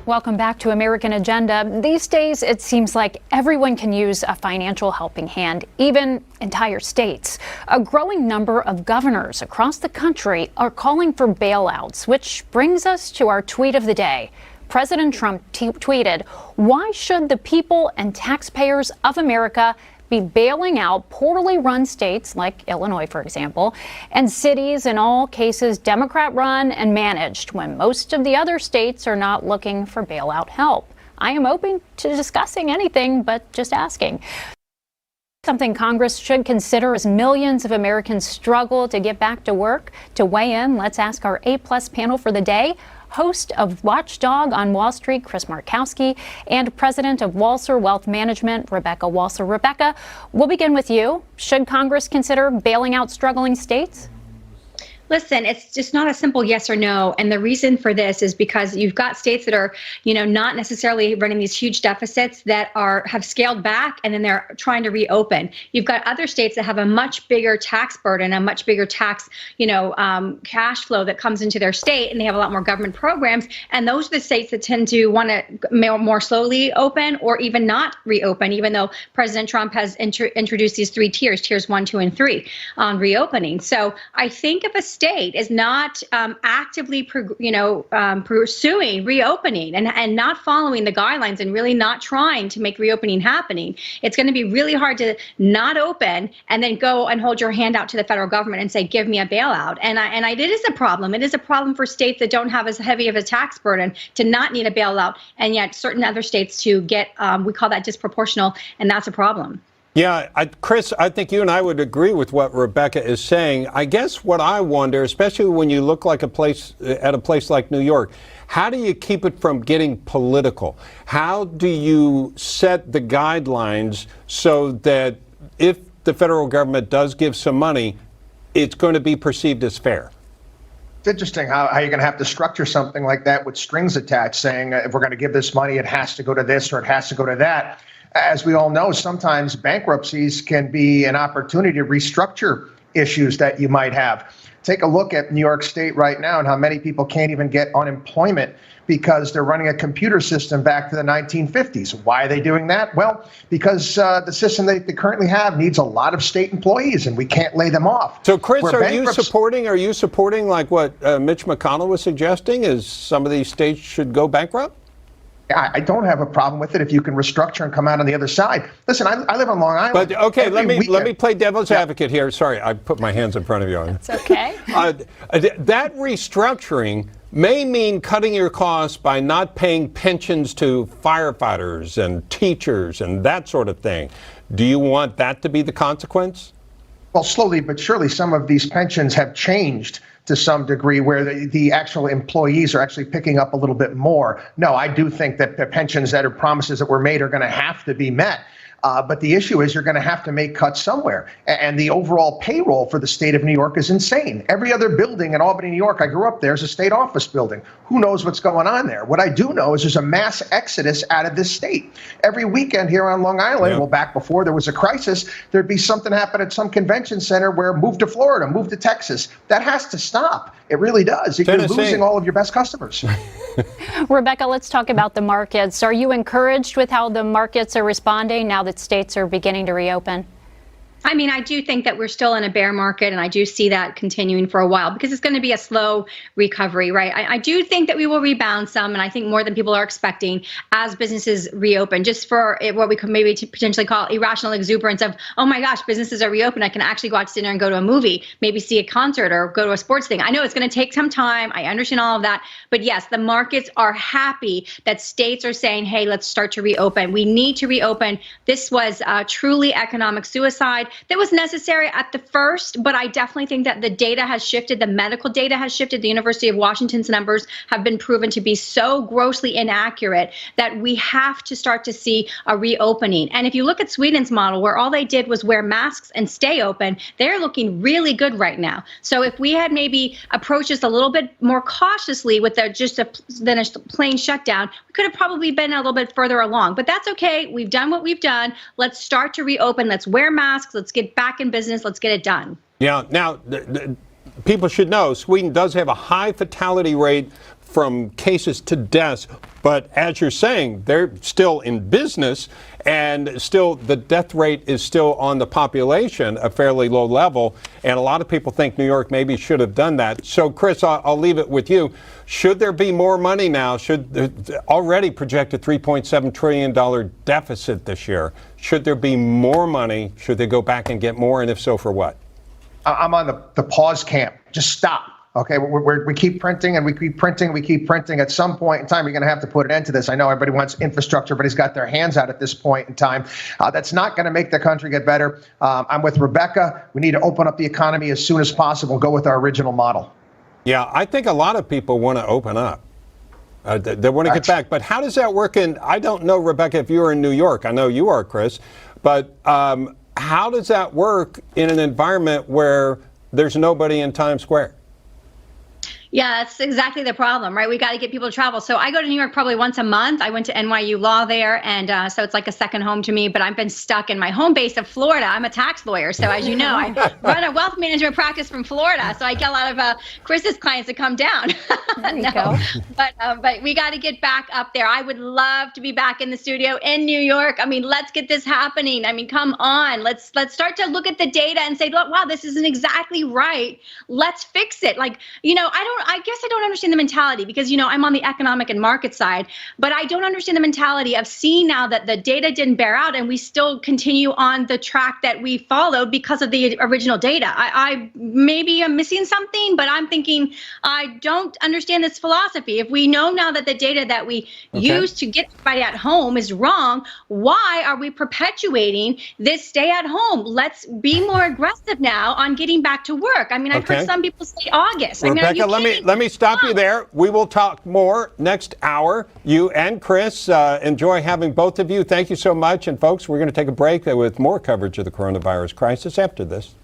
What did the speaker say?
Welcome back to American Agenda. These days, it seems like everyone can use a financial helping hand, even entire states. A growing number of governors across the country are calling for bailouts, which brings us to our tweet of the day. President Trump tweeted, "Why should the people and taxpayers of America be bailing out poorly run states like Illinois, for example, and cities in all cases Democrat-run and managed when most of the other states are not looking for bailout help? I am open to discussing anything, but just asking." Something Congress should consider as millions of Americans struggle to get back to work. To weigh in, let's ask our A-plus panel for the day. Host of Watchdog on Wall Street, Chris Markowski, and president of Walser Wealth Management, Rebecca Walser. Rebecca, we'll begin with you. Should Congress consider bailing out struggling states? Listen, it's just not a simple yes or no. And the reason for this is because you've got states that are, not necessarily running these huge deficits that have scaled back, and then they're trying to reopen. You've got other states that have a much bigger tax burden, a much bigger tax, cash flow that comes into their state, and they have a lot more government programs. And those are the states that tend to want to more slowly open or even not reopen, even though President Trump has introduced these three tiers 1, 2, and 3 on reopening. So I think if a state is not actively, pursuing reopening and not following the guidelines and really not trying to make reopening happening, it's going to be really hard to not open and then go and hold your hand out to the federal government and say, give me a bailout. And it is a problem. It is a problem for states that don't have as heavy of a tax burden to not need a bailout, and yet certain other states to get, we call that disproportional, and that's a problem. Yeah, Chris, I think you and I would agree with what Rebecca is saying. I guess what I wonder, especially when you look like a place like New York, how do you keep it from getting political? How do you set the guidelines so that if the federal government does give some money, it's going to be perceived as fair? It's interesting how you're going to have to structure something like that with strings attached, saying if we're going to give this money, it has to go to this or it has to go to that. As we all know, sometimes bankruptcies can be an opportunity to restructure issues that you might have. Take a look at New York State right now and how many people can't even get unemployment because they're running a computer system back to the 1950s. Why are they doing that? Well, because the system they currently have needs a lot of state employees, and we can't lay them off. So, Chris, are you supporting like what Mitch McConnell was suggesting, is some of these states should go bankrupt? I don't have a problem with it if you can restructure and come out on the other side. Listen, I live on Long Island. But okay, let me play devil's advocate here. Sorry, I put my hands in front of you. It's okay. That restructuring may mean cutting your costs by not paying pensions to firefighters and teachers and that sort of thing. Do you want that to be the consequence? Well, slowly but surely, some of these pensions have changed to some degree where the actual employees are actually picking up a little bit more. No, I do think that the pensions that are promises that were made are going to have to be met. But the issue is you're going to have to make cuts somewhere. And the overall payroll for the state of New York is insane. Every other building in Albany, New York, I grew up there, is a state office building. Who knows what's going on there? What I do know is there's a mass exodus out of this state. Every weekend here on Long Island, well, back before there was a crisis, there'd be something happen at some convention center where move to Florida, move to Texas. That has to stop. It really does. You're losing all of your best customers. Rebecca, let's talk about the markets. Are you encouraged with how the markets are responding now that states are beginning to reopen? I mean, I do think that we're still in a bear market, and I do see that continuing for a while because it's going to be a slow recovery, right? I do think that we will rebound some, and I think more than people are expecting as businesses reopen, just for what we could maybe potentially call irrational exuberance of, oh my gosh, businesses are reopened. I can actually go out to dinner and go to a movie, maybe see a concert or go to a sports thing. I know it's going to take some time. I understand all of that. But yes, the markets are happy that states are saying, hey, let's start to reopen. We need to reopen. This was truly economic suicide. That was necessary at the first, but I definitely think that the data has shifted. The medical data has shifted. The University of Washington's numbers have been proven to be so grossly inaccurate that we have to start to see a reopening. And if you look at Sweden's model, where all they did was wear masks and stay open, they're looking really good right now. So if we had maybe approached this a little bit more cautiously with just a plain shutdown, we could have probably been a little bit further along. But that's okay. We've done what we've done. Let's start to reopen. Let's wear masks. Let's get back in business. Let's get it done. Yeah. Now, people should know Sweden does have a high fatality rate from cases to deaths, but as you're saying, they're still in business, and still the death rate is still on the population a fairly low level, and a lot of people think New York maybe should have done that. So Chris, I'll leave it with you. Should there be more money now? Should the already projected $3.7 trillion deficit this year, should there be more money? Should they go back and get more, and if so, for what? I'm on the pause camp. Just stop. Okay, we keep printing and we keep printing, we keep printing. At some point in time, you're going to have to put an end to this. I know everybody wants infrastructure, everybody's got their hands out at this point in time. That's not going to make the country get better. I'm with Rebecca. We need to open up the economy as soon as possible, go with our original model. Yeah, I think a lot of people want to open up. They want to get back. But how does that work in, I don't know, Rebecca, if you were in New York. I know you are, Chris. But how does that work in an environment where there's nobody in Times Square? Yeah, that's exactly the problem, right? We got to get people to travel. So I go to New York probably once a month. I went to NYU Law there, and so it's like a second home to me. But I've been stuck in my home base of Florida. I'm a tax lawyer, so as you know, I run a wealth management practice from Florida. So I get a lot of Chris's clients that come down. There you go. But we got to get back up there. I would love to be back in the studio in New York. I mean, let's get this happening. I mean, come on. Let's start to look at the data and say, look, wow, this isn't exactly right. Let's fix it. Like, I guess I don't understand the mentality because, I'm on the economic and market side, but I don't understand the mentality of seeing now that the data didn't bear out and we still continue on the track that we followed because of the original data. I maybe I'm missing something, but I'm thinking I don't understand this philosophy. If we know now that the data that we use to get everybody at home is wrong, why are we perpetuating this stay at home? Let's be more aggressive now on getting back to work. I mean, I've heard some people say August. Rebecca, let me stop you there. We will talk more next hour. You and Chris, enjoy having both of you. Thank you so much. And folks, we're going to take a break with more coverage of the coronavirus crisis after this.